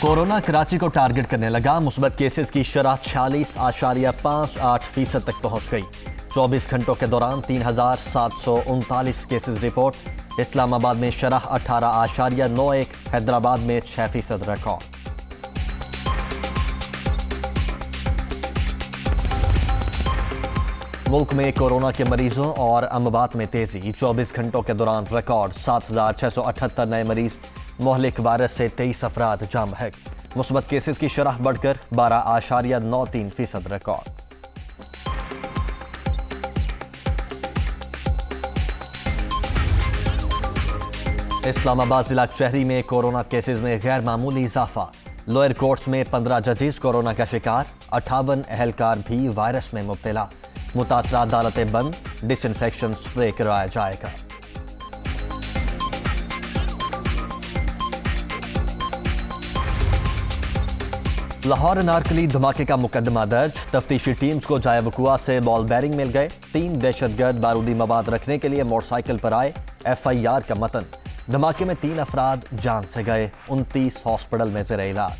Corona Karachi को target करने लगा। मुस्बत केसेस की शरह 46.58% तक पहुंच गई। 24 घंटों के दौरान 3,739 केसेस रिपोर्ट। इस्लामाबाद में शरह 18.91, हैदराबाद में 6% रिकॉर्ड। मुल्क में कोरोना के मरीजों और अमवात में तेजी। 24 घंटों के दौरान रिकॉर्ड 7,678 नए मरीज। मोहलिक वायरस से 23 अफराद जाम बहक। मुस्बत केसेस की शरह बढ़कर 12.93% रिकॉर्ड। इस्लामाबाद जिला शहरी में कोरोना केसेस में गैर मामूली इजाफा। लोअर कोर्ट्स में 15 जजेस कोरोना का शिकार। 58 अहलकार भी वायरस में मुब्तला। मुतासरा अदालतें बंद। डिसइंफेक्शन स्प्रे कराया जाएगा। लाहौर अनारकली धमाके का मुकदमा दर्ज। तफ्तीशी टीम्स को जाए वकुआ से बॉल बैरिंग मिल गए। 3 दहशतगर्द बारूदी मवाद रखने के लिए मोटरसाइकिल पर आए। FIR का मतन। धमाके में 3 अफराद जान से गए। 29 हॉस्पिटल में ज़ेर इलाज।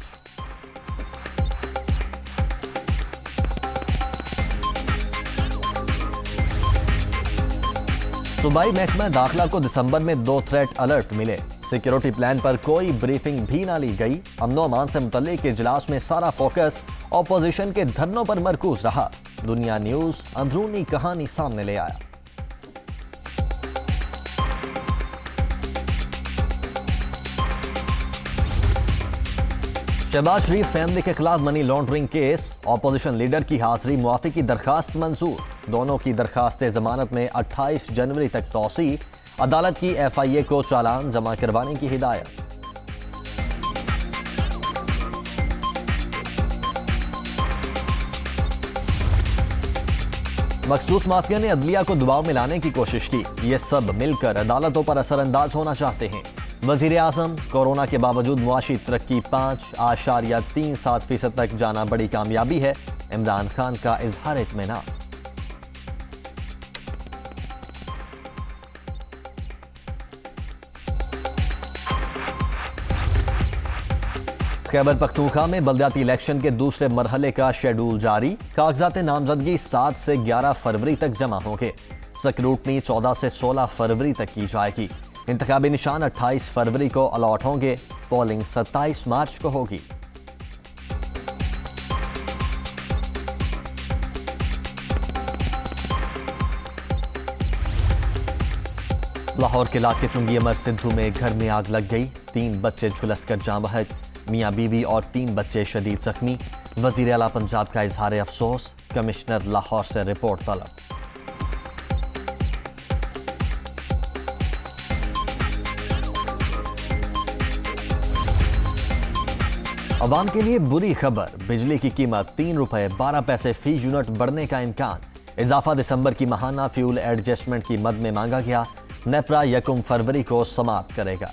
सूबाई महकमा दाखिला को दिसंबर में 2 थ्रेट अलर्ट मिले। सिक्योरिटी प्लान पर कोई ब्रीफिंग भी ना ली गई। अमनो अमान से मुतल्लिक इजलास में सारा फोकस ऑपोजिशन के धरनों पर मरकूज रहा। दुनिया न्यूज अंदरूनी कहानी सामने ले आया। शहबाज शरीफ फैमिली के खिलाफ money laundering case. Opposition leader की हाजिरी मुआफी की दरखास्त मंजूर। दोनों की दरखास्त जमानत में 28 जनवरी तक तौसी। अदालत की FIA को चालान जमा करवाने की हिदायत। मखसूस माफिया ने अदलिया को दबाव में लाने की कोशिश की। ये सब मिलकर अदालतों पर असरअंदाज होना चाहते हैं। वजीर आजम कोरोना के बावजूद मुआशी तरक्की 5.37% तक जाना बड़ी कामयाबी है। इमरान खान का इजहार इत्मीनान। खैबर पख्तूनख्वा में बल्दियाती इलेक्शन के दूसरे मरहले का शेड्यूल जारी। कागजात नामजदगी 7 से 11 फरवरी तक जमा होंगे। स्क्रूटनी 14 से 16 फरवरी तक की जाएगी। इंतखाबी निशान 28 फरवरी को अलॉट होंगे। पोलिंग 27 मार्च को होगी। लाहौर के इलाके चुंगी अमर सिद्धू में घर में आग लग गई। 3 बच्चे झुलसकर जाँ बहक। मियाँ बीवी और 3 बच्चे शदीद जख्मी। वजीर आला पंजाब का इजहार अफसोस। कमिश्नर लाहौर से रिपोर्ट तलब। अवाम के लिए बुरी खबर। बिजली की कीमत 3 रुपए 12 पैसे फी यूनिट बढ़ने का इम्कान। इजाफा दिसंबर की माहाना फ्यूल एडजस्टमेंट की मद में मांगा गया। नेपरा 1 फरवरी को समाप्त करेगा।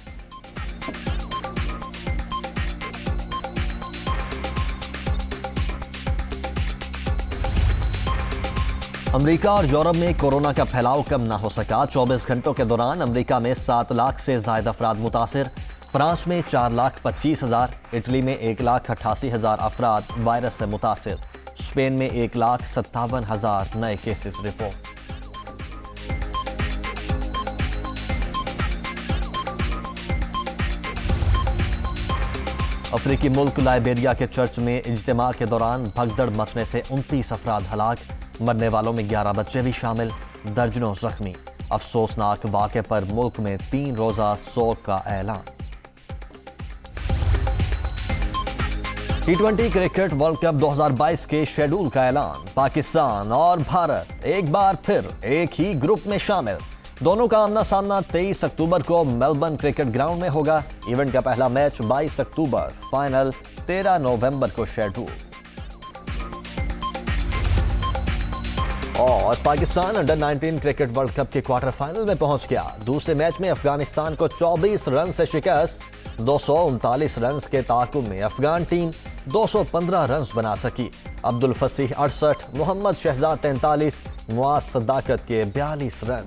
अमेरिका और यूरोप में कोरोना का फैलाव कम ना हो सका। 24 घंटों के दौरान अमेरिका में 7 लाख से ज्यादा अफराद मुतासिर। फ्रांस में 4,25,000। इटली में 1,88,000 अफराद वायरस से मुतासिर। स्पेन में 1,57,000 नए केसेस रिपोर्ट। अफ्रीकी मुल्क लाइबेरिया के चर्च में इज्तिमा के दौरान भगदड़ मचने से 29 अफराद हलाक। मरने वालों में 11 बच्चे भी शामिल। दर्जनों जख्मी। अफसोसनाक वाक़े पर मुल्क में 3 रोजा शोक का ऐलान। T20 क्रिकेट वर्ल्ड कप 2022 के शेड्यूल का ऐलान। पाकिस्तान और भारत एक बार फिर एक ही ग्रुप में शामिल। दोनों का आमना सामना 23 अक्टूबर को मेलबर्न क्रिकेट ग्राउंड में होगा। इवेंट का पहला मैच 22 अक्टूबर, फाइनल 13 नवंबर को शेड्यूल। और Pakistan under 19 cricket world cup के क्वार्टर फाइनल में पहुंच गया। दूसरे मैच में अफगानिस्तान को 24 रन से शिकस्त। 239 रन के ताकुब में अफगान टीम 215 रन बना सकी। अब्दुल फसीह 68, मोहम्मद शहजाद 43, मुआज सदाकत के 42 रन।